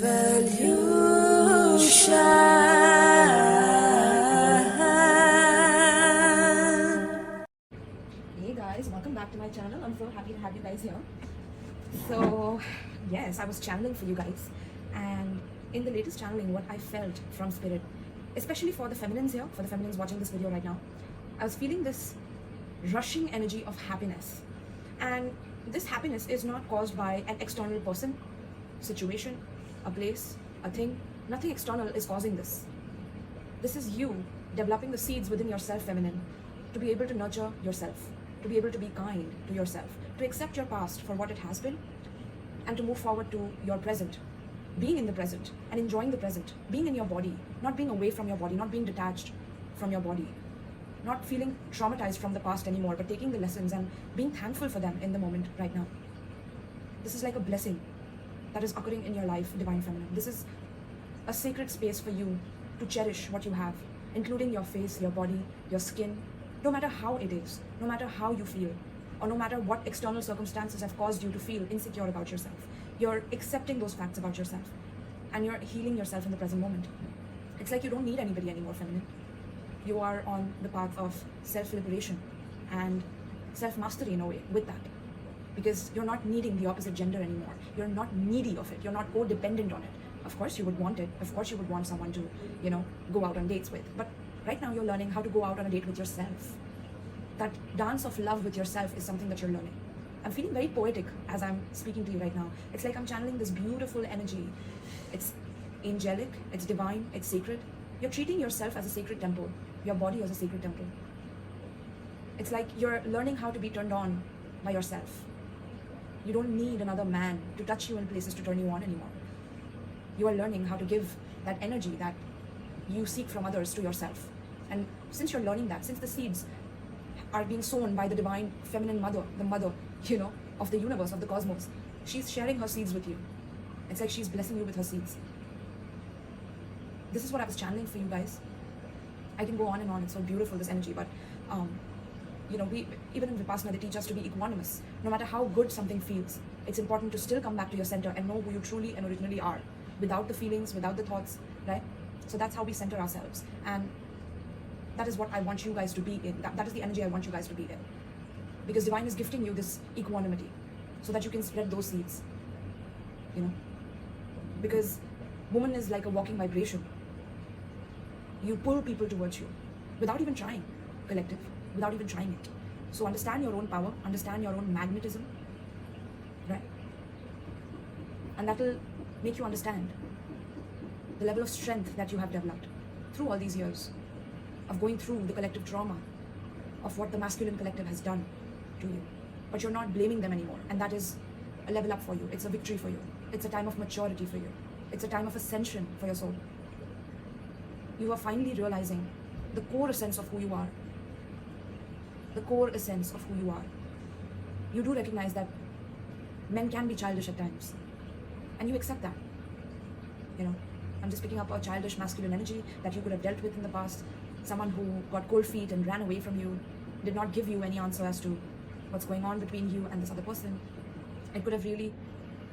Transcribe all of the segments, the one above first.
Hey guys, welcome back to my channel. I'm so happy to have you guys here. So yes, I was channeling for you guys, and in the latest channeling, what I felt from spirit, especially for the feminines here, for the feminines watching this video right now, I was feeling this rushing energy of happiness. And this happiness is not caused by an external person, situation, a place, a thing. Nothing external is causing this. This is you developing the seeds within yourself, feminine, to be able to nurture yourself, to be able to be kind to yourself, to accept your past for what it has been, and to move forward to your present, being in the present and enjoying the present, being in your body, not being away from your body, not being detached from your body, not feeling traumatized from the past anymore, but taking the lessons and being thankful for them in the moment right now. This is like a blessing that is occurring in your life, Divine Feminine. This is a sacred space for you to cherish what you have, including your face, your body, your skin, no matter how it is, no matter how you feel, or no matter what external circumstances have caused you to feel insecure about yourself. You're accepting those facts about yourself, and you're healing yourself in the present moment. It's like you don't need anybody anymore, feminine. You are on the path of self-liberation and self-mastery in a way with that, because you're not needing the opposite gender anymore. You're not needy of it. You're not codependent on it. Of course you would want it. Of course you would want someone to, go out on dates with. But right now you're learning how to go out on a date with yourself. That dance of love with yourself is something that you're learning. I'm feeling very poetic as I'm speaking to you right now. It's like I'm channeling this beautiful energy. It's angelic, it's divine, it's sacred. You're treating yourself as a sacred temple, your body as a sacred temple. It's like you're learning how to be turned on by yourself. You don't need another man to touch you in places to turn you on anymore. You are learning how to give that energy that you seek from others to yourself. And since you're learning that, since the seeds are being sown by the Divine Feminine Mother, the mother, of the universe, of the cosmos, she's sharing her seeds with you. It's like she's blessing you with her seeds. This is what I was channeling for you guys. I can go on and on. It's so beautiful, this energy, but we, even in Vipassana, they teach us to be equanimous. No matter how good something feels, it's important to still come back to your center and know who you truly and originally are, without the feelings, without the thoughts, right? So that's how we center ourselves. And that is what I want you guys to be in. That is the energy I want you guys to be in. Because Divine is gifting you this equanimity so that you can spread those seeds, Because woman is like a walking vibration. You pull people towards you without even trying, collective, without even trying it. So understand your own power, understand your own magnetism, right? And that will make you understand the level of strength that you have developed through all these years of going through the collective trauma of what the masculine collective has done to you. But you're not blaming them anymore, and that is a level up for you. It's a victory for you. It's a time of maturity for you. It's a time of ascension for your soul. You are finally realizing the core essence of who you are. The core essence of who you are. You do recognize that men can be childish at times, and you accept that. I'm just picking up a childish masculine energy that you could have dealt with in the past. Someone who got cold feet and ran away from you, did not give you any answer as to what's going on between you and this other person. It could have really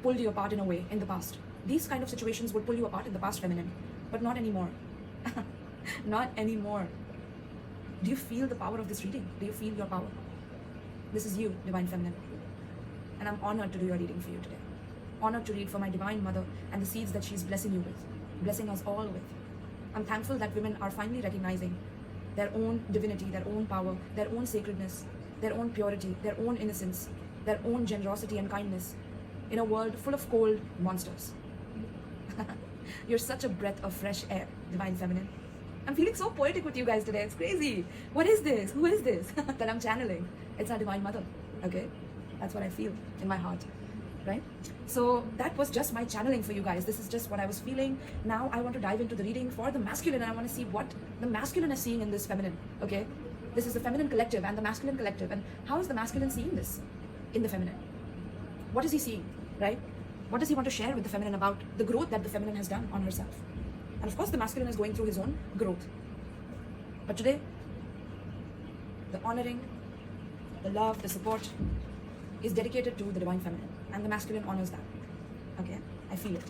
pulled you apart in a way in the past. These kind of situations would pull you apart in the past, feminine, but not anymore. Not anymore. Do you feel the power of this reading? Do you feel your power? This is you, Divine Feminine. And I'm honored to do your reading for you today. Honored to read for my Divine Mother and the seeds that she's blessing you with, blessing us all with. I'm thankful that women are finally recognizing their own divinity, their own power, their own sacredness, their own purity, their own innocence, their own generosity and kindness in a world full of cold monsters. You're such a breath of fresh air, Divine Feminine. I'm feeling so poetic with you guys today. It's crazy. What is this? Who is this that I'm channeling? It's our Divine Mother, okay? That's what I feel in my heart, right? So that was just my channeling for you guys. This is just what I was feeling. Now I want to dive into the reading for the masculine, and I want to see what the masculine is seeing in this feminine, okay? This is the feminine collective and the masculine collective. And how is the masculine seeing this in the feminine? What is he seeing, right? What does he want to share with the feminine about the growth that the feminine has done on herself? And of course, the masculine is going through his own growth. But today, the honoring, the love, the support is dedicated to the Divine Feminine. And the masculine honors that. Okay? I feel it.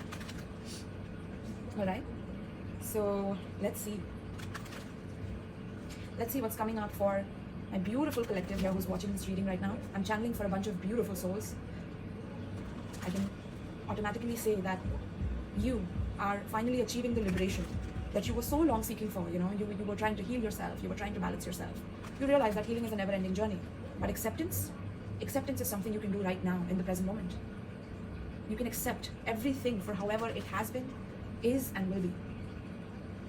All right. So let's see. Let's see what's coming up for my beautiful collective here who's watching this reading right now. I'm channeling for a bunch of beautiful souls. I can automatically say that you are finally achieving the liberation that you were so long seeking for. You know, you were trying to heal yourself. You were trying to balance yourself. You realize that healing is a never-ending journey. But acceptance is something you can do right now in the present moment. You can accept everything for however it has been, is, and will be.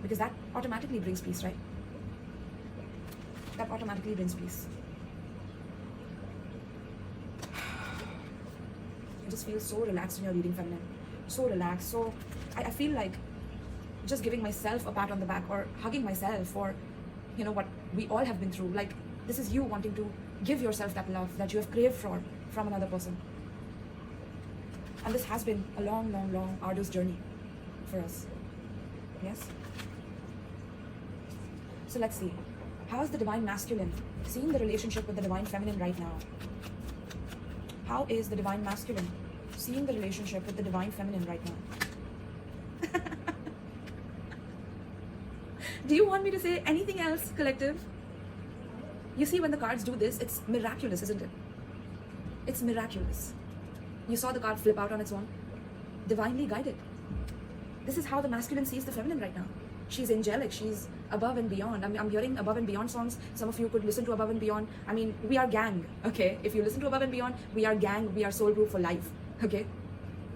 Because that automatically brings peace, right? That automatically brings peace. I just feel so relaxed in your reading, feminine. So relaxed. So I feel like just giving myself a pat on the back or hugging myself for, you know, what we all have been through. Like, this is you wanting to give yourself that love that you have craved for from another person. And this has been a long, long, long, arduous journey for us. Yes? So let's see. How is the divine masculine seeing the relationship with the divine feminine right now? How is the divine masculine seeing the relationship with the divine feminine right now? Do you want me to say anything else, collective? You see, when the cards do this, it's miraculous, isn't it? It's miraculous. You saw the card flip out on its own. Divinely guided. This is how the masculine sees the feminine right now. She's angelic. She's above and beyond. I'm hearing above and beyond songs. Some of you could listen to above and beyond. I mean, we are gang, okay? If you listen to above and beyond, we are gang. We are soul group for life, okay?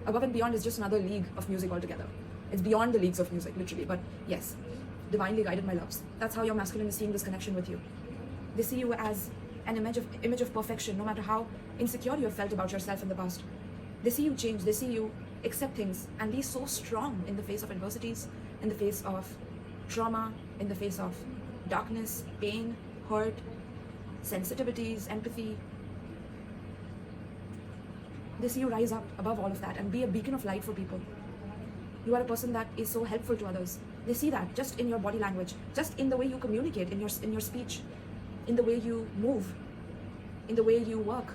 Above and beyond is just another league of music altogether. It's beyond the leagues of music, literally. But yes, divinely guided, my loves. That's how your masculine is seeing this connection with you. They see you as an image of perfection, no matter how insecure you have felt about yourself in the past. They see you change. They see you accept things and be so strong in the face of adversities, in the face of trauma, in the face of darkness, pain, hurt, sensitivities, empathy. They see you rise up above all of that and be a beacon of light for people. You are a person that is so helpful to others. They see that just in your body language, just in the way you communicate, in your speech, in the way you move, in the way you work.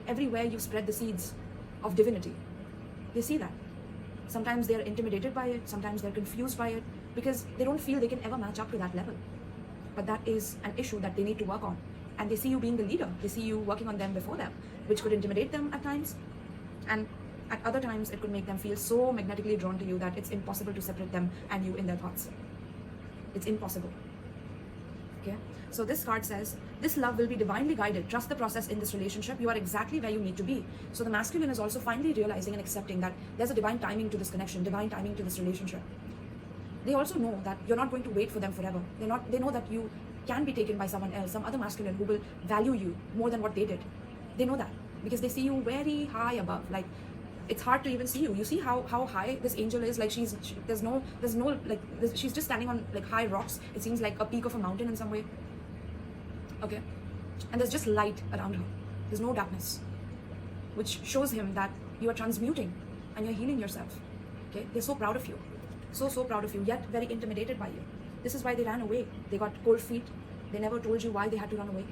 Everywhere you spread the seeds of divinity. They see that. Sometimes they're intimidated by it, sometimes they're confused by it, because they don't feel they can ever match up to that level. But that is an issue that they need to work on. And they see you being the leader. They see you working on them before them, which could intimidate them at times. And at other times, it could make them feel so magnetically drawn to you that it's impossible to separate them and you in their thoughts. It's impossible. Okay? So this card says, this love will be divinely guided. Trust the process in this relationship. You are exactly where you need to be. So the masculine is also finally realizing and accepting that there's a divine timing to this connection, divine timing to this relationship. They also know that you're not going to wait for them forever. They know that you can be taken by someone else, some other masculine who will value you more than what they did. They know that because they see you very high above. Like, it's hard to even see you. You see how high this angel is. Like, she's just standing on like high rocks. It seems like a peak of a mountain in some way. Okay, and there's just light around her. There's no darkness, which shows him that you are transmuting and you're healing yourself. Okay, they're so proud of you, so proud of you, yet very intimidated by you. This is why they ran away. They got cold feet. They never told you why they had to run away.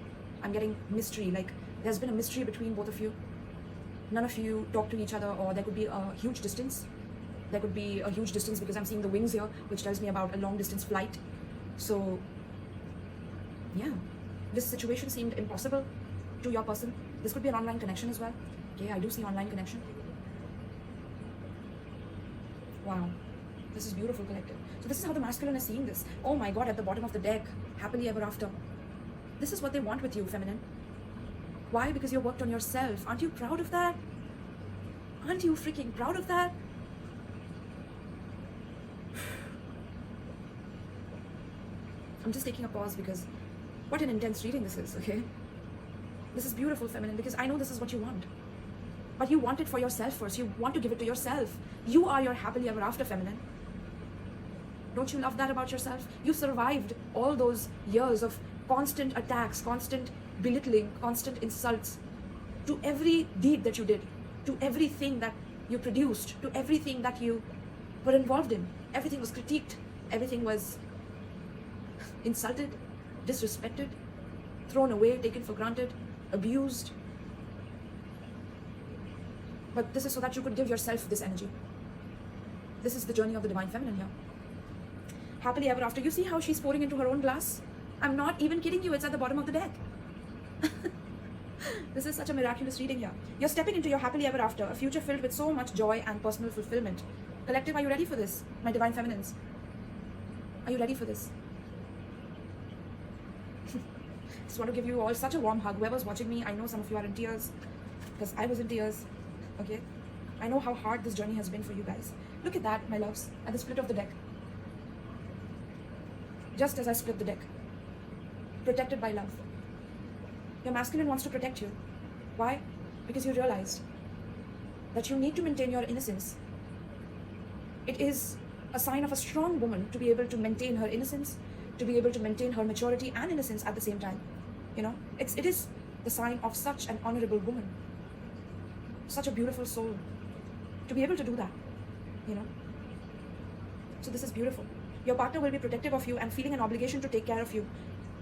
I'm getting mystery. Like, there's been a mystery between both of you. None of you talk to each other, or there could be a huge distance. There could be a huge distance because I'm seeing the wings here, which tells me about a long distance flight. So yeah, this situation seemed impossible to your person. This could be an online connection as well. Okay, I do see online connection. Wow, this is beautiful, collective. So this is how the masculine is seeing this. Oh my God, at the bottom of the deck, happily ever after. This is what they want with you, feminine. Why? Because you worked on yourself. Aren't you proud of that? Aren't you freaking proud of that? I'm just taking a pause because what an intense reading this is, okay? This is beautiful, feminine, because I know this is what you want. But you want it for yourself first. You want to give it to yourself. You are your happily ever after, feminine. Don't you love that about yourself? You survived all those years of constant attacks, constant belittling, constant insults, to every deed that you did, to everything that you produced, to everything that you were involved in. Everything was critiqued. Everything was insulted, disrespected, thrown away, taken for granted, abused. But this is so that you could give yourself this energy. This is the journey of the divine feminine here. Happily ever after. You see how she's pouring into her own glass? I'm not even kidding you. It's at the bottom of the deck. This is such a miraculous reading here. You're stepping into your happily ever after, a future filled with so much joy and personal fulfillment. Collective, are you ready for this, my divine feminines? Are you ready for this? Just want to give you all such a warm hug. Whoever's watching me, I know some of you are in tears, because I was in tears, okay? I know how hard this journey has been for you guys. Look at that, my loves, at the split of the deck. Just as I split the deck. Protected by love. Your masculine wants to protect you. Why? Because you realized that you need to maintain your innocence. It is a sign of a strong woman to be able to maintain her innocence, to be able to maintain her maturity and innocence at the same time. You know, it is the sign of such an honorable woman, such a beautiful soul, to be able to do that, you know. So this is beautiful. Your partner will be protective of you and feeling an obligation to take care of you.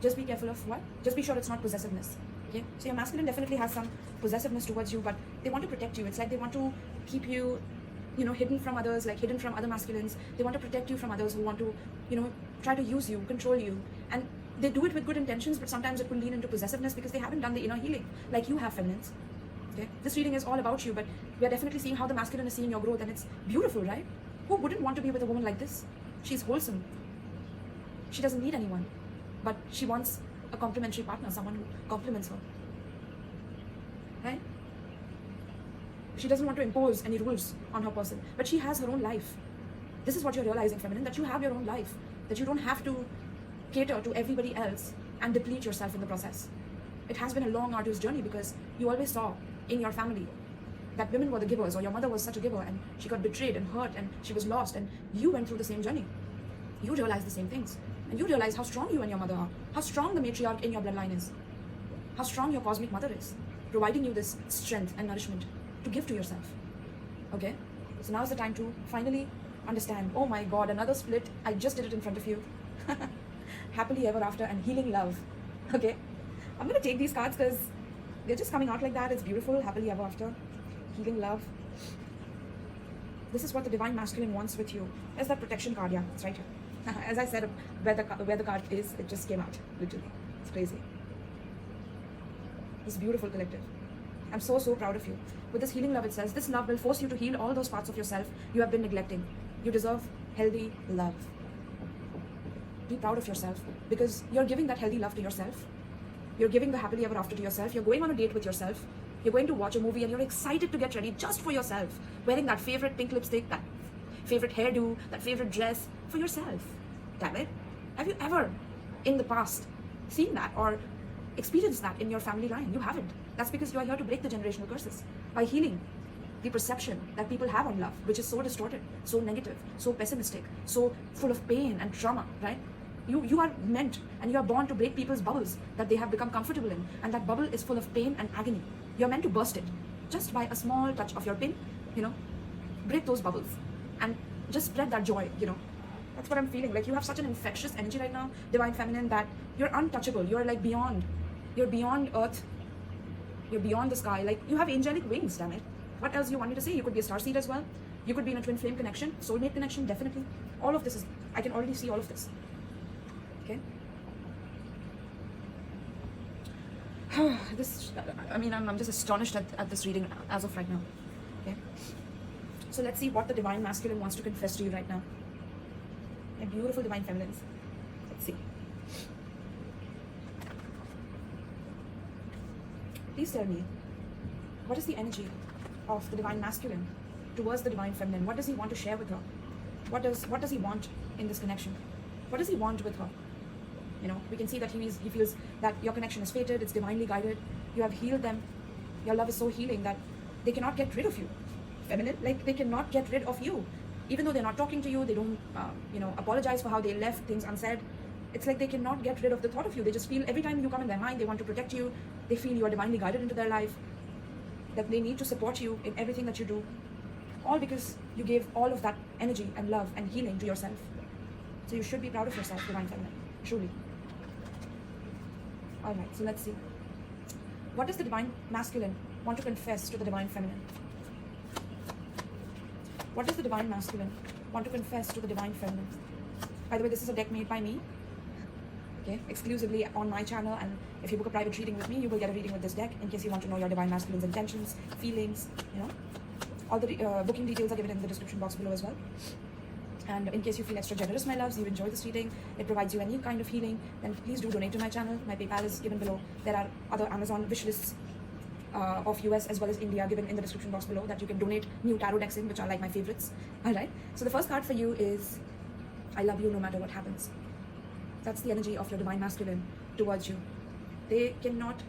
Just be careful of what? Just be sure it's not possessiveness. Okay? So your masculine definitely has some possessiveness towards you, but they want to protect you. It's like they want to keep you, you know, hidden from others, like hidden from other masculines. They want to protect you from others who want to, you know, try to use you, control you. And they do it with good intentions, but sometimes it will lean into possessiveness because they haven't done the inner healing like you have, feminines. Okay? This reading is all about you, but we are definitely seeing how the masculine is seeing your growth, and it's beautiful, right? Who wouldn't want to be with a woman like this? She's wholesome. She doesn't need anyone, but she wants a complementary partner, someone who complements her. Right? She doesn't want to impose any rules on her person, but she has her own life. This is what you're realizing, feminine, that you have your own life, that you don't have to cater to everybody else and deplete yourself in the process. It has been a long, arduous journey because you always saw in your family that women were the givers, or your mother was such a giver and she got betrayed and hurt and she was lost, and you went through the same journey. You realized the same things, and you realize how strong you and your mother are, how strong the matriarch in your bloodline is, how strong your cosmic mother is, providing you this strength and nourishment to give to yourself. Okay? So now's the time to finally understand, oh my God, another split, I just did it in front of you. Happily ever after and healing love. Okay? I'm going to take these cards because they're just coming out like that. It's beautiful. Happily ever after. Healing love. This is what the divine masculine wants with you. There's that protection card. Yeah, it's right here. As I said, where the card is, it just came out. Literally. It's crazy. It's beautiful, collective. I'm so, so proud of you. With this healing love, it says, this love will force you to heal all those parts of yourself you have been neglecting. You deserve healthy love. Be proud of yourself because you're giving that healthy love to yourself. You're giving the happily ever after to yourself. You're going on a date with yourself. You're going to watch a movie and you're excited to get ready just for yourself. Wearing that favorite pink lipstick, that favorite hairdo, that favorite dress for yourself. Damn it. Have you ever in the past seen that or experienced that in your family line? You haven't. That's because you are here to break the generational curses by healing the perception that people have on love, which is so distorted, so negative, so pessimistic, so full of pain and trauma, right? You are meant and you are born to break people's bubbles that they have become comfortable in, and that bubble is full of pain and agony. You're meant to burst it just by a small touch of your pin, you know, break those bubbles and just spread that joy, you know. That's what I'm feeling. Like you have such an infectious energy right now, divine feminine, that you're untouchable. You're like beyond. You're beyond earth. You're beyond the sky. Like you have angelic wings, damn it. What else you want me to say? You could be a starseed as well. You could be in a twin flame connection, soulmate connection, definitely. All of this is, I can already see all of this. Okay. I'm just astonished at this reading as of right now. Okay. So let's see what the divine masculine wants to confess to you right now. My beautiful divine feminines. Let's see. Please tell me, what is the energy of the divine masculine towards the divine feminine? What does he want to share with her? What does he want in this connection? What does he want with her? You know, we can see that he feels that your connection is fated, it's divinely guided. You have healed them. Your love is so healing that they cannot get rid of you. Feminine, like they cannot get rid of you. Even though they're not talking to you, they don't, apologize for how they left things unsaid. It's like they cannot get rid of the thought of you. They just feel every time you come in their mind, they want to protect you. They feel you are divinely guided into their life, that they need to support you in everything that you do. All because you gave all of that energy and love and healing to yourself. So you should be proud of yourself, divine feminine, truly. All right, so let's see. What does the divine masculine want to confess to the divine feminine? What does the divine masculine want to confess to the divine feminine. By the way, this is a deck made by me, okay, exclusively on my channel, and if you book a private reading with me, you will get a reading with this deck in case you want to know your divine masculine's intentions, feelings, you know. All the booking details are given in the description box below as well. And in case you feel extra generous, my loves, you enjoy this reading, it provides you any kind of healing, then please do donate to my channel. My PayPal is given below. There are other Amazon wish lists of US as well as India given in the description box below that you can donate new tarot decks in, which are like my favorites. Alright, so the first card for you is I love you no matter what happens. That's the energy of your divine masculine towards you. They cannot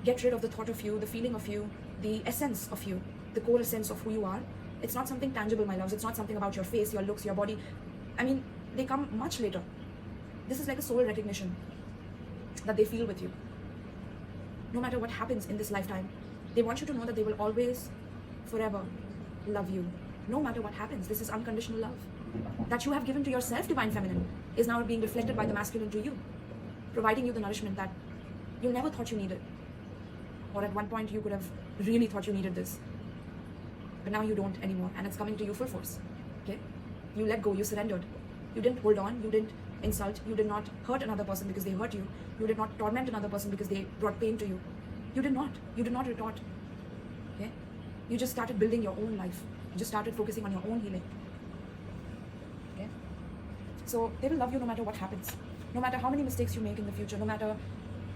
get rid of the thought of you, the feeling of you, the essence of you, the core essence of who you are. It's not something tangible, my loves. It's not something about your face, your looks, your body. I mean, they come much later. This is like a soul recognition that they feel with you. No matter what happens in this lifetime, they want you to know that they will always, forever love you. No matter what happens, this is unconditional love that you have given to yourself, divine feminine, is now being reflected by the masculine to you, providing you the nourishment that you never thought you needed. Or at one point you could have really thought you needed this. But now you don't anymore, and it's coming to you full force. Okay? You let go, you surrendered. You didn't hold on, you didn't insult, you did not hurt another person because they hurt you. You did not torment another person because they brought pain to you. You did not. You did not retort. Okay? You just started building your own life. You just started focusing on your own healing. Okay? So they will love you no matter what happens. No matter how many mistakes you make in the future, no matter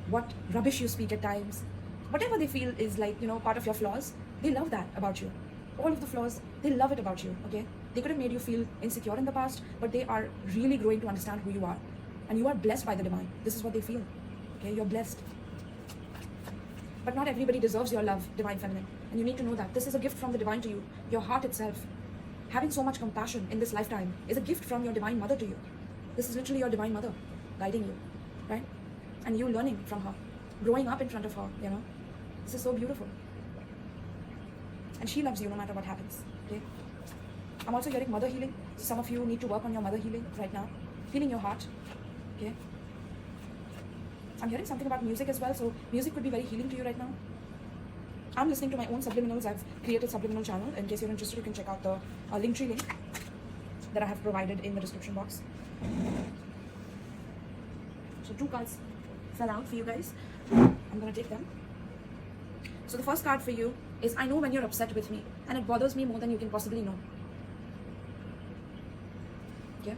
what rubbish you speak at times, whatever they feel is like, you know, part of your flaws, they love that about you. All of the flaws, they love it about you, okay? They could have made you feel insecure in the past, but they are really growing to understand who you are. And you are blessed by the divine. This is what they feel, okay? You're blessed. But not everybody deserves your love, divine feminine. And you need to know that. This is a gift from the divine to you. Your heart itself, having so much compassion in this lifetime, is a gift from your divine mother to you. This is literally your divine mother guiding you, right? And you learning from her, growing up in front of her, you know? This is so beautiful. And she loves you no matter what happens, okay? I'm also hearing mother healing. So some of you need to work on your mother healing right now. Healing your heart, okay? I'm hearing something about music as well. So music could be very healing to you right now. I'm listening to my own subliminals. I've created subliminal channel. In case you're interested, you can check out the Linktree link that I have provided in the description box. So 2 cards fell out for you guys. I'm gonna take them. So the first card for you is I know when you're upset with me, and it bothers me more than you can possibly know. Okay?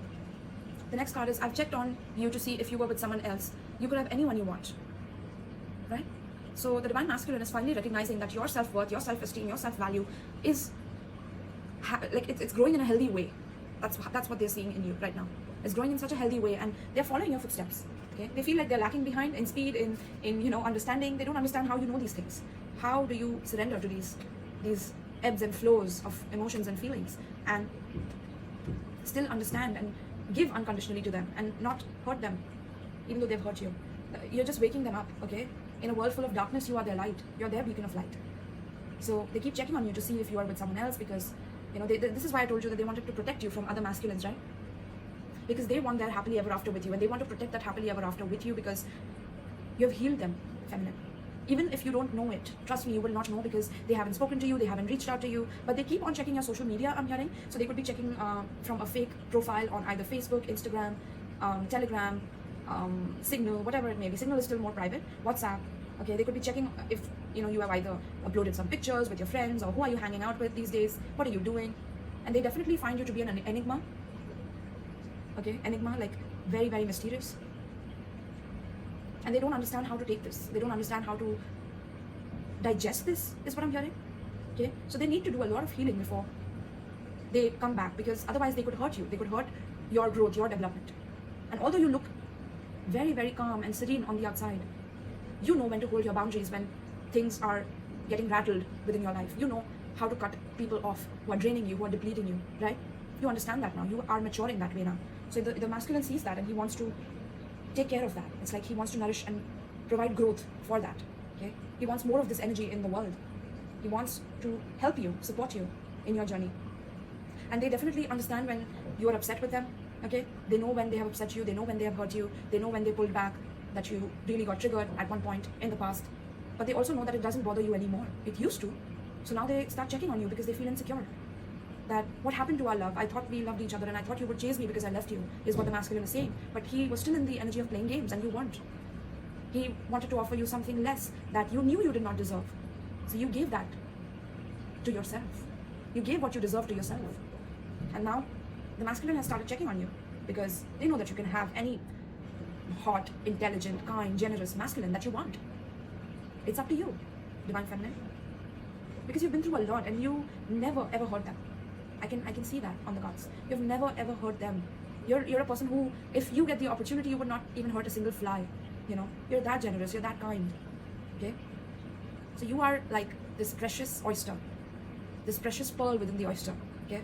The next card is I've checked on you to see if you were with someone else. You could have anyone you want. Right? So the divine masculine is finally recognizing that your self-worth, your self-esteem, your self-value is it's growing in a healthy way. That's what they're seeing in you right now. It's growing in such a healthy way, and they're following your footsteps. Okay? They feel like they're lacking behind in speed, in you know, understanding. They don't understand how you know these things. How do you surrender to these ebbs and flows of emotions and feelings, and still understand and give unconditionally to them and not hurt them, even though they've hurt you? You're just waking them up, okay? In a world full of darkness, you are their light. You're their beacon of light. So they keep checking on you to see if you are with someone else, because, you know, this is why I told you that they wanted to protect you from other masculines, right? Because they want their happily ever after with you, and they want to protect that happily ever after with you because you have healed them, feminine. Even if you don't know it, trust me, you will not know, because they haven't spoken to you, they haven't reached out to you, but they keep on checking your social media, I'm hearing. So they could be checking from a fake profile on either Facebook, Instagram, Telegram, Signal, whatever it may be. Signal is still more private. WhatsApp. Okay, they could be checking if, you know, you have either uploaded some pictures with your friends, or who are you hanging out with these days, what are you doing? And they definitely find you to be an enigma. Okay, enigma, like very, very mysterious. And they don't understand how to take this. They don't understand how to digest this, is what I'm hearing. Okay, so they need to do a lot of healing before they come back, because otherwise they could hurt you. They could hurt your growth, your development. And although you look very, very calm and serene on the outside, you know when to hold your boundaries when things are getting rattled within your life. You know how to cut people off who are draining you, who are depleting you, right? You understand that now. You are maturing that way now. So the masculine sees that, and he wants to take care of that. It's like he wants to nourish and provide growth for that. Okay? He wants more of this energy in the world. He wants to help you, support you in your journey. And they definitely understand when you are upset with them. Okay? They know when they have upset you. They know when they have hurt you. They know when they pulled back, that you really got triggered at one point in the past. But they also know that it doesn't bother you anymore. It used to. So now they start checking on you because they feel insecure. that what happened to our love? I thought we loved each other and I thought you would chase me because I left you, is what the masculine is saying. But he was still in the energy of playing games and you weren't. He wanted to offer you something less that you knew you did not deserve. So you gave that to yourself. You gave what you deserve to yourself. And now the masculine has started checking on you because they know that you can have any hot, intelligent, kind, generous masculine that you want. It's up to you, divine feminine. Because you've been through a lot and you never ever hurt them. I can see that on the cards. You've never ever hurt them. You're a person who, if you get the opportunity, you would not even hurt a single fly. You know, you're that generous, you're that kind. Okay? So you are like this precious oyster, this precious pearl within the oyster. Okay?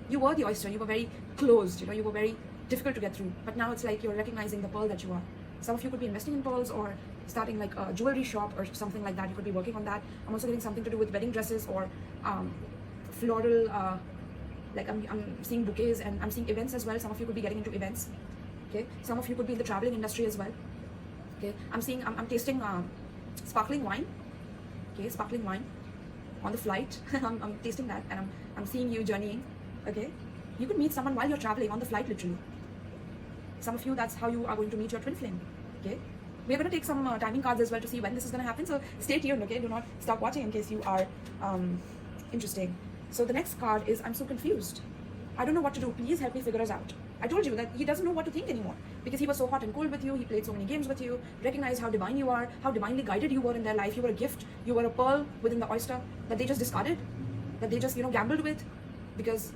You were the oyster, you were very closed, you know, you were very difficult to get through. But now it's like you're recognizing the pearl that you are. Some of you could be investing in pearls or starting like a jewelry shop or something like that. You could be working on that. I'm also getting something to do with wedding dresses or floral, like I'm seeing bouquets and I'm seeing events as well. Some of you could be getting into events. Okay, some of you could be in the traveling industry as well. Okay, I'm tasting sparkling wine. Okay, sparkling wine on the flight. I'm tasting that and I'm seeing you journeying. Okay, you could meet someone while you're traveling on the flight, literally. Some of you, that's how you are going to meet your twin flame. Okay, we're going to take some timing cards as well to see when this is going to happen. So stay tuned. Okay, do not stop watching in case you are interesting. So the next card is I'm so confused. I don't know what to do. Please help me figure us out. I told you that he doesn't know what to think anymore because he was so hot and cold with you. He played so many games with you. Recognize how divine you are, how divinely guided you were in their life. You were a gift. You were a pearl within the oyster that they just discarded, that they just, you know, gambled with because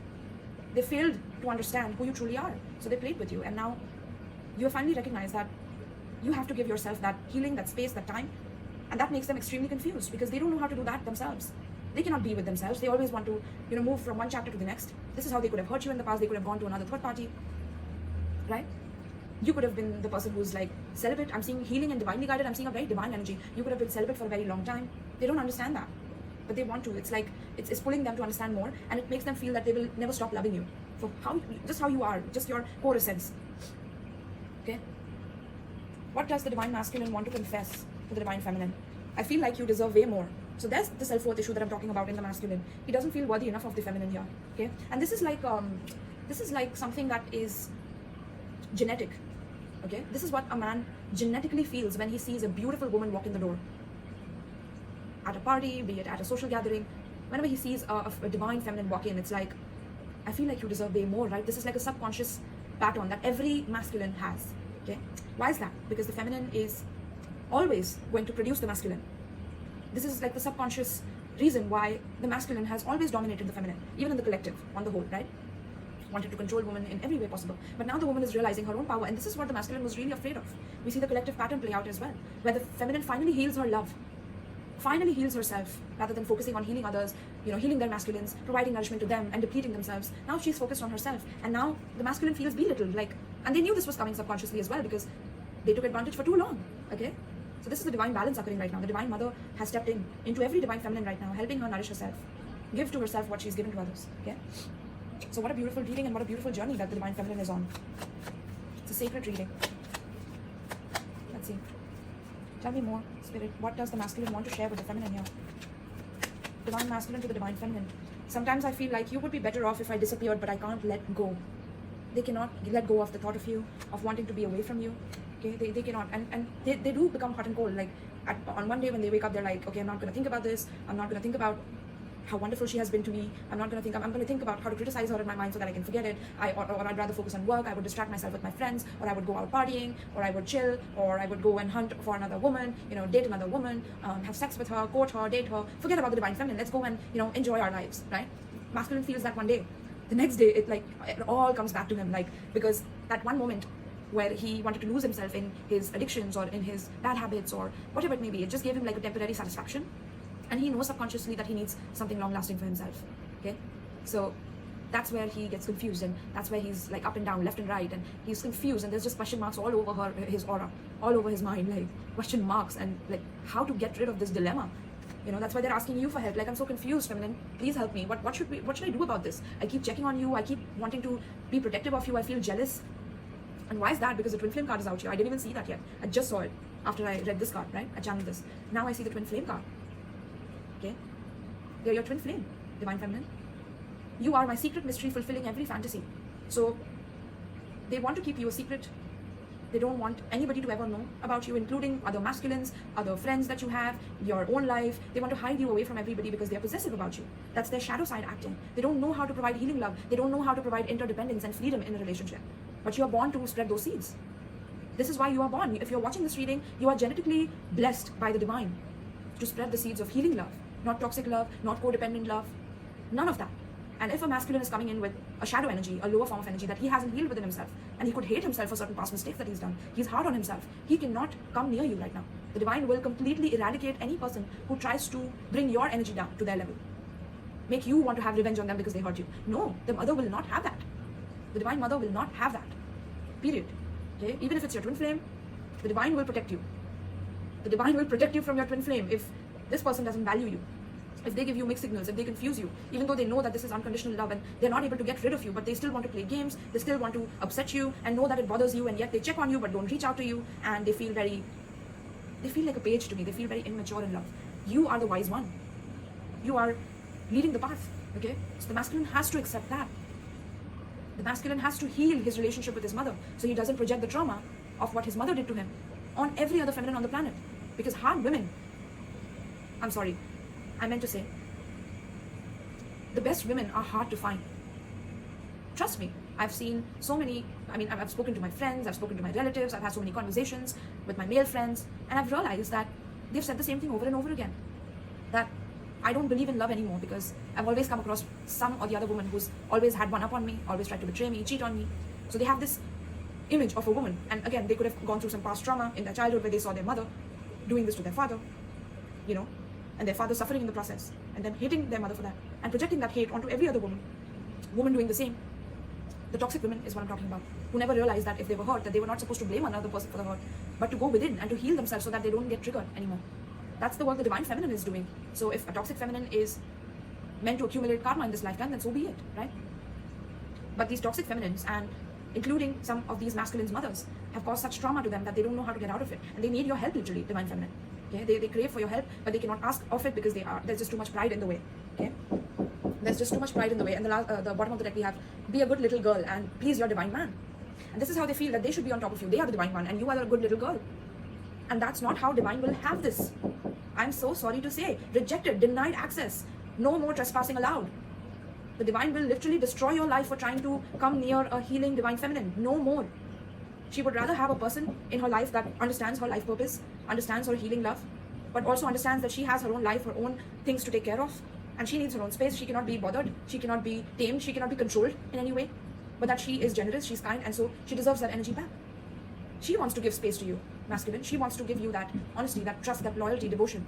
they failed to understand who you truly are. So they played with you. And now you have finally recognized that you have to give yourself that healing, that space, that time. And that makes them extremely confused because they don't know how to do that themselves. They cannot be with themselves. They always want to, you know, move from one chapter to the next. This is how they could have hurt you in the past. They could have gone to another third party, right? You could have been the person who's like celibate. I'm seeing healing and divinely guided. I'm seeing a very divine energy. You could have been celibate for a very long time. They don't understand that, but they want to. It's like, it's pulling them to understand more, and it makes them feel that they will never stop loving you for just how you are, just your core essence. Okay? What does the divine masculine want to confess to the divine feminine? I feel like you deserve way more. So there's the self-worth issue that I'm talking about in the masculine. He doesn't feel worthy enough of the feminine here. Okay? And this is like something that is genetic. Okay? This is what a man genetically feels when he sees a beautiful woman walk in the door. At a party, be it at a social gathering, whenever he sees a divine feminine walk in, it's like, I feel like you deserve way more, right? This is like a subconscious pattern that every masculine has. Okay? Why is that? Because the feminine is always going to produce the masculine. This is like the subconscious reason why the masculine has always dominated the feminine, even in the collective, on the whole, right? Wanted to control women in every way possible. But now the woman is realizing her own power, and this is what the masculine was really afraid of. We see the collective pattern play out as well, where the feminine finally heals her love, finally heals herself, rather than focusing on healing others, you know, healing their masculines, providing nourishment to them, and depleting themselves. Now she's focused on herself, and now the masculine feels belittled, like, and they knew this was coming subconsciously as well, because they took advantage for too long, okay? So this is the divine balance occurring right now. The divine mother has stepped into every divine feminine right now, helping her nourish herself, give to herself what she's given to others, okay? So what a beautiful reading and what a beautiful journey that the divine feminine is on. It's a sacred reading. Let's see. Tell me more, Spirit. What does the masculine want to share with the feminine here? Divine masculine to the divine feminine. Sometimes I feel like you would be better off if I disappeared, but I can't let go. They cannot let go of the thought of you, of wanting to be away from you. Okay, they cannot, and they do become hot and cold. Like on one day when they wake up, they're like, okay, I'm not going to think about this. I'm not going to think about how wonderful she has been to me. I'm going to think about how to criticize her in my mind so that I can forget it. Or I'd rather focus on work. I would distract myself with my friends, or I would go out partying, or I would chill, or I would go and hunt for another woman, you know, date another woman, have sex with her, court her, date her, forget about the divine feminine. Let's go and, you know, enjoy our lives, right? Masculine feels that one day. The next day, it all comes back to him, like, because that one moment where he wanted to lose himself in his addictions or in his bad habits or whatever it may be, it just gave him like a temporary satisfaction. And he knows subconsciously that he needs something long-lasting for himself, okay? So that's where he gets confused, and that's where he's like up and down, left and right, and he's confused, and there's just question marks all over his aura, all over his mind, like question marks, and like how to get rid of this dilemma. You know, that's why they're asking you for help. Like, I'm so confused, feminine. Please help me. What should I do about this? I keep checking on you. I keep wanting to be protective of you. I feel jealous. And why is that? Because the twin flame card is out here. I didn't even see that yet. I just saw it after I read this card, right? I channeled this. Now I see the twin flame card. Okay? They're your twin flame, divine feminine. You are my secret mystery fulfilling every fantasy. So they want to keep you a secret. They don't want anybody to ever know about you, including other masculines, other friends that you have, your own life. They want to hide you away from everybody because they're possessive about you. That's their shadow side acting. They don't know how to provide healing love. They don't know how to provide interdependence and freedom in a relationship. But you are born to spread those seeds. This is why you are born. If you're watching this reading, you are genetically blessed by the divine to spread the seeds of healing love, not toxic love, not codependent love, none of that. And if a masculine is coming in with a shadow energy, a lower form of energy that he hasn't healed within himself, and he could hate himself for certain past mistakes that he's done, he's hard on himself, he cannot come near you right now. The divine will completely eradicate any person who tries to bring your energy down to their level. Make you want to have revenge on them because they hurt you. No, the mother will not have that. The divine mother will not have that. Period. Okay? Even if it's your twin flame, the divine will protect you. The divine will protect you from your twin flame if this person doesn't value you. If they give you mixed signals, if they confuse you, even though they know that this is unconditional love and they're not able to get rid of you, but they still want to play games, they still want to upset you and know that it bothers you, and yet they check on you but don't reach out to you, and they feel like a page to me. They feel very immature in love. You are the wise one. You are leading the path, okay? So the masculine has to accept that. The masculine has to heal his relationship with his mother so he doesn't project the trauma of what his mother did to him on every other feminine on the planet. Because hard women, I'm sorry, I meant to say, the best women are hard to find. Trust me, I've seen so many, I've spoken to my friends, I've spoken to my relatives, I've had so many conversations with my male friends, and I've realized that they've said the same thing over and over again. That I don't believe in love anymore because I've always come across some or the other woman who's always had one up on me, always tried to betray me, cheat on me. So they have this image of a woman, and again, they could have gone through some past trauma in their childhood where they saw their mother doing this to their father, and their father suffering in the process, and then hating their mother for that, and projecting that hate onto every other woman doing the same. The toxic women is what I'm talking about, who never realized that if they were hurt, that they were not supposed to blame another person for the hurt, but to go within and to heal themselves so that they don't get triggered anymore. That's the work the divine feminine is doing. So if a toxic feminine is meant to accumulate karma in this lifetime, then so be it, right? But these toxic feminines, and including some of these masculines' mothers, have caused such trauma to them that they don't know how to get out of it, and they need your help, literally, divine feminine. Okay? They crave for your help, but they cannot ask of it because there's just too much pride in the way. Okay? There's just too much pride in the way. And the bottom of the deck we have, be a good little girl and please your divine man. And this is how they feel, that they should be on top of you. They are the divine one and you are the good little girl. And that's not how divine will have this. I'm so sorry to say. Rejected, denied access. No more trespassing allowed. The divine will literally destroy your life for trying to come near a healing divine feminine. No more. She would rather have a person in her life that understands her life purpose, understands her healing love, but also understands that she has her own life, her own things to take care of, and she needs her own space. She cannot be bothered, she cannot be tamed, she cannot be controlled in any way, but that she is generous, she's kind, and so she deserves that energy back. She wants to give space to you, masculine. She wants to give you that honesty, that trust, that loyalty, devotion.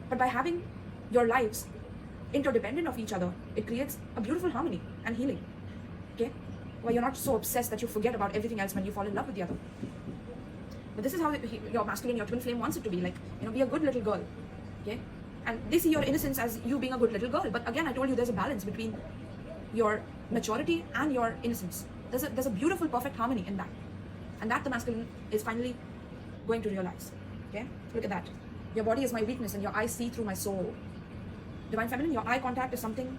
But by having your lives interdependent of each other, it creates a beautiful harmony and healing. Okay? Where you're not so obsessed that you forget about everything else when you fall in love with the other. But this is how your masculine, your twin flame wants it to be. Like, be a good little girl. Okay? And they see your innocence as you being a good little girl. But again, I told you there's a balance between your maturity and your innocence. There's a beautiful, perfect harmony in that. And that the masculine is finally going to realize. Okay? Look at that. Your body is my weakness and your eyes see through my soul. Divine feminine, your eye contact is something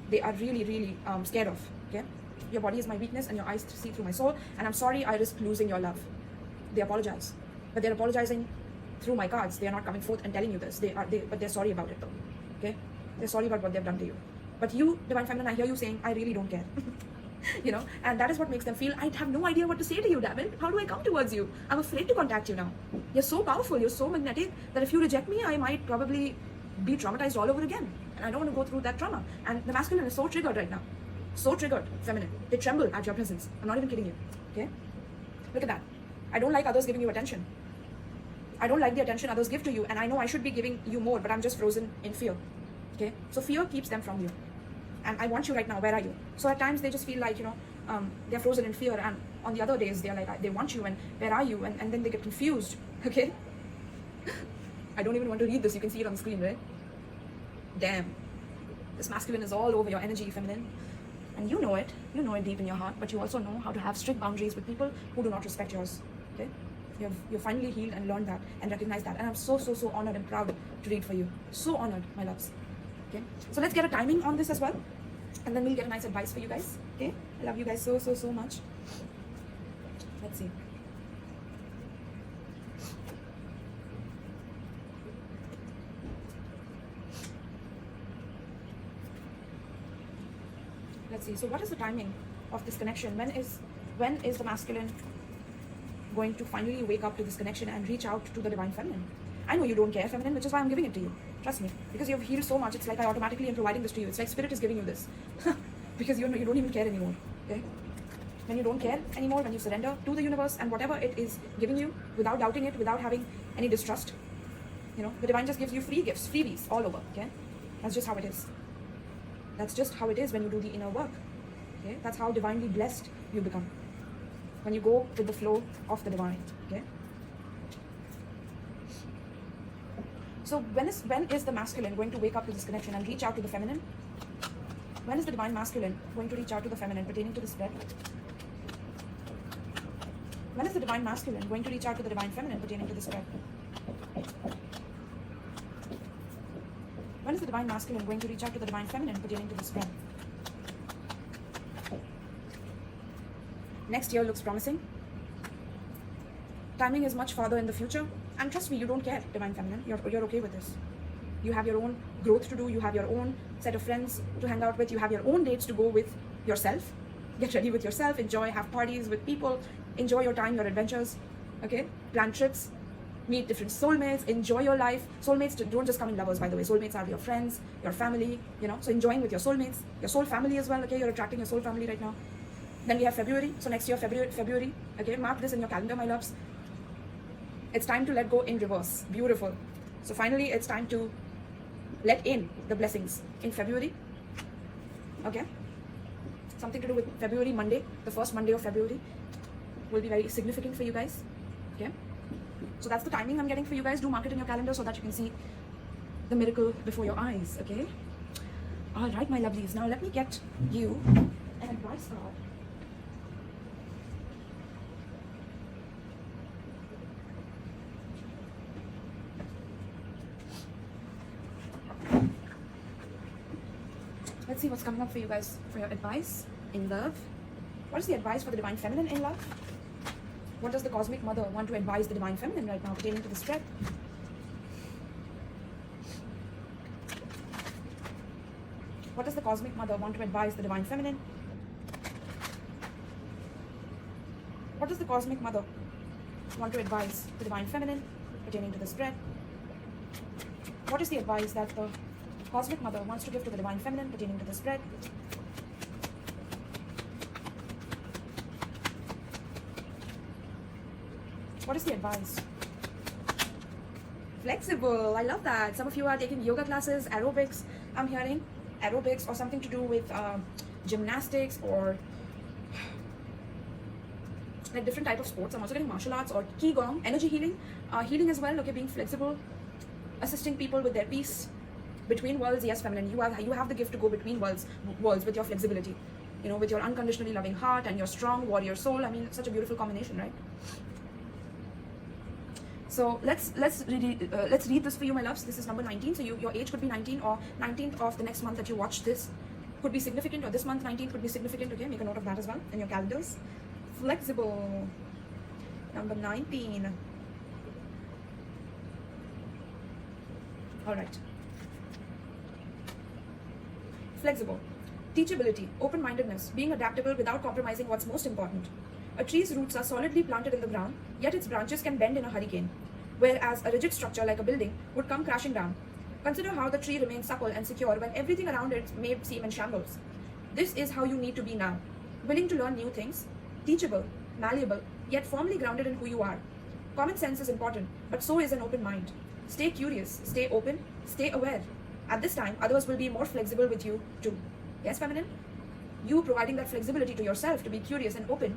they are really, really scared of. Okay? Your body is my weakness and your eyes see through my soul, and I'm sorry I risk losing your love. They apologize, but they're apologizing through my cards. They are not coming forth and telling you this. But they're sorry about it though. Okay? They're sorry about what they've done to you. But you, divine feminine, I hear you saying, I really don't care. And that is what makes them feel, I have no idea what to say to you, damn it. How do I come towards you? I'm afraid to contact you now. You're so powerful, you're so magnetic that if you reject me, I might probably be traumatized all over again. And I don't want to go through that trauma. And the masculine is so triggered right now. So triggered, feminine. They tremble at your presence. I'm not even kidding you. Okay? Look at that. I don't like others giving you attention. I don't like the attention others give to you, and I know I should be giving you more, but I'm just frozen in fear. Okay? So fear keeps them from you. And I want you right now. Where are you? So at times they just feel like, they're frozen in fear, and on the other days they're like, they want you, and where are you? And then they get confused. Okay? I don't even want to read this. You can see it on the screen, right? Damn. This masculine is all over your energy, feminine. And you know it deep in your heart, but you also know how to have strict boundaries with people who do not respect yours. Okay? You've finally healed and learned that and recognized that. And I'm so, so, so honored and proud to read for you. So honored, my loves. Okay? So let's get a timing on this as well. and then we'll get a nice advice for you guys. Okay, I love you guys so much. Let's see. Let's see. So what is the timing of this connection? When is the masculine going to finally wake up to this connection and reach out to the divine feminine? I know you don't care, feminine, which is why I'm giving it to you. Trust me, because you've healed so much. It's like I automatically am providing this to you. It's like spirit is giving you this because you don't even care anymore. Okay, when you don't care anymore, when you surrender to the universe and whatever it is giving you, without doubting it, without having any distrust, the divine just gives you free gifts, freebies all over. Okay, that's just how it is. That's just how it is when you do the inner work. Okay, that's how divinely blessed you become when you go with the flow of the divine. Okay. So when is the masculine going to wake up to this connection and reach out to the feminine? When is the divine masculine going to reach out to the feminine pertaining to the spread? When is the divine masculine going to reach out to the divine feminine pertaining to the spread? When is the divine masculine going to reach out to the divine feminine pertaining to the spread? Next year looks promising. Timing is much farther in the future. And trust me, you don't care, divine feminine. You're okay with this. You have your own growth to do. You have your own set of friends to hang out with. You have your own dates to go with yourself. Get ready with yourself. Enjoy, have parties with people. Enjoy your time, your adventures. Okay? Plan trips. Meet different soulmates. Enjoy your life. Soulmates don't just come in lovers, by the way. Soulmates are your friends, your family, So enjoying with your soulmates. Your soul family as well, okay? You're attracting your soul family right now. Then we have February. So next year, February. Okay? Mark this in your calendar, my loves. It's time to let go in reverse. Beautiful. So finally, it's time to let in the blessings in February. Okay? Something to do with February, Monday. The first Monday of February will be very significant for you guys. Okay? So that's the timing I'm getting for you guys. Do mark it in your calendar so that you can see the miracle before your eyes. Okay? All right, my lovelies. Now let me get you an advice card. Let's see what's coming up for you guys for your advice in love. What is the advice for the divine feminine in love? What does the cosmic mother want to advise the divine feminine right now pertaining to the spread? What does the cosmic mother want to advise the divine feminine? What does the cosmic mother want to advise the divine feminine pertaining to the spread? What is the advice that the cosmic mother wants to give to the divine feminine pertaining to the spread? What is the advice? Flexible. I love that. Some of you are taking yoga classes, aerobics. I'm hearing aerobics or something to do with gymnastics or like different type of sports. I'm also getting martial arts or qigong, energy healing, healing as well. Okay, being flexible, assisting people with their peace. Between worlds, yes, feminine. You have the gift to go between worlds with your flexibility. With your unconditionally loving heart and your strong warrior soul. I mean, it's such a beautiful combination, right? So let's read this for you, my loves. This is number 19. So your age could be 19 or 19th of the next month that you watch this could be significant, or this month 19th could be significant. Okay, make a note of that as well in your calendars. Flexible. Number 19. All right. Flexible. Teachability, open-mindedness, being adaptable without compromising what's most important. A tree's roots are solidly planted in the ground, yet its branches can bend in a hurricane, whereas a rigid structure like a building would come crashing down. Consider how the tree remains supple and secure when everything around it may seem in shambles. This is how you need to be now, willing to learn new things, teachable, malleable, yet firmly grounded in who you are. Common sense is important, but so is an open mind. Stay curious, stay open, stay aware. At this time, others will be more flexible with you too. Yes, feminine? You providing that flexibility to yourself to be curious and open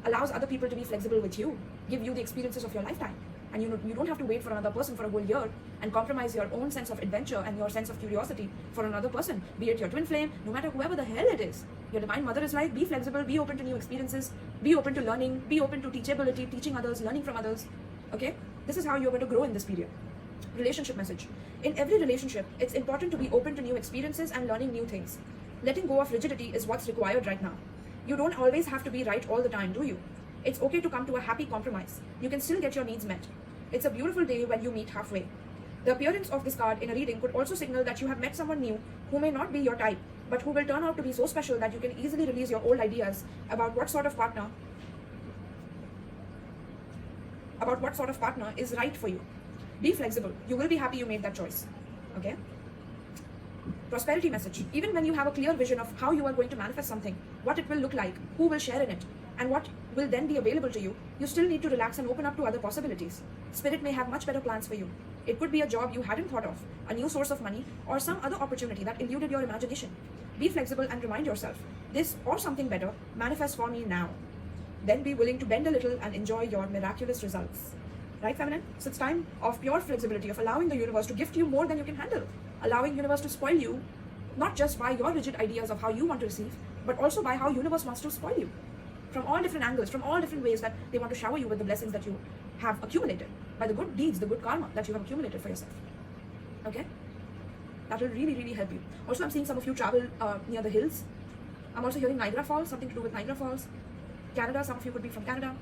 allows other people to be flexible with you, give you the experiences of your lifetime. And you don't have to wait for another person for a whole year and compromise your own sense of adventure and your sense of curiosity for another person, be it your twin flame, no matter whoever the hell it is. Your divine mother is like, be flexible, be open to new experiences, be open to learning, be open to teachability, teaching others, learning from others. Okay? This is how you're going to grow in this period. Relationship message. In every relationship, it's important to be open to new experiences and learning new things. Letting go of rigidity is what's required right now. You don't always have to be right all the time, do you? It's okay to come to a happy compromise. You can still get your needs met. It's a beautiful day when you meet halfway. The appearance of this card in a reading could also signal that you have met someone new who may not be your type, but who will turn out to be so special that you can easily release your old ideas about what sort of partner is right for you. Be flexible. You will be happy you made that choice. Okay? Prosperity message. Even when you have a clear vision of how you are going to manifest something, what it will look like, who will share in it, and what will then be available to you, you still need to relax and open up to other possibilities. Spirit may have much better plans for you. It could be a job you hadn't thought of, a new source of money, or some other opportunity that eluded your imagination. Be flexible and remind yourself, this or something better manifests for me now. Then be willing to bend a little and enjoy your miraculous results. Right, feminine? So it's time of pure flexibility, of allowing the universe to gift you more than you can handle. Allowing universe to spoil you, not just by your rigid ideas of how you want to receive, but also by how universe wants to spoil you. From all different angles, from all different ways that they want to shower you with the blessings that you have accumulated, by the good deeds, the good karma that you have accumulated for yourself. Okay? That will really, really help you. Also, I'm seeing some of you travel near the hills. I'm also hearing Niagara Falls, something to do with Niagara Falls. Canada, some of you could be from Canada.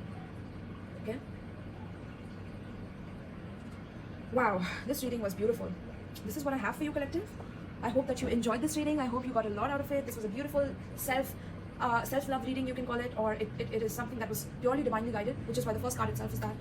Okay? Wow, this reading was beautiful. This is what I have for you, collective. I hope that you enjoyed this reading. I hope you got a lot out of it. This was a beautiful self-love reading, you can call it, or it is something that was purely divinely guided, which is why the first card itself is that,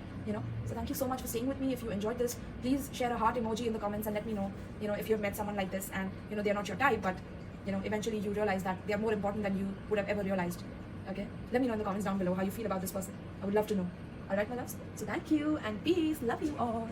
So thank you so much for staying with me. If you enjoyed this, please share a heart emoji in the comments and let me know, if you've met someone like this and, they're not your type, but, eventually you realize that they're more important than you would have ever realized. Okay? Let me know in the comments down below how you feel about this person. I would love to know. All right, my loves? So thank you and peace. Love you all.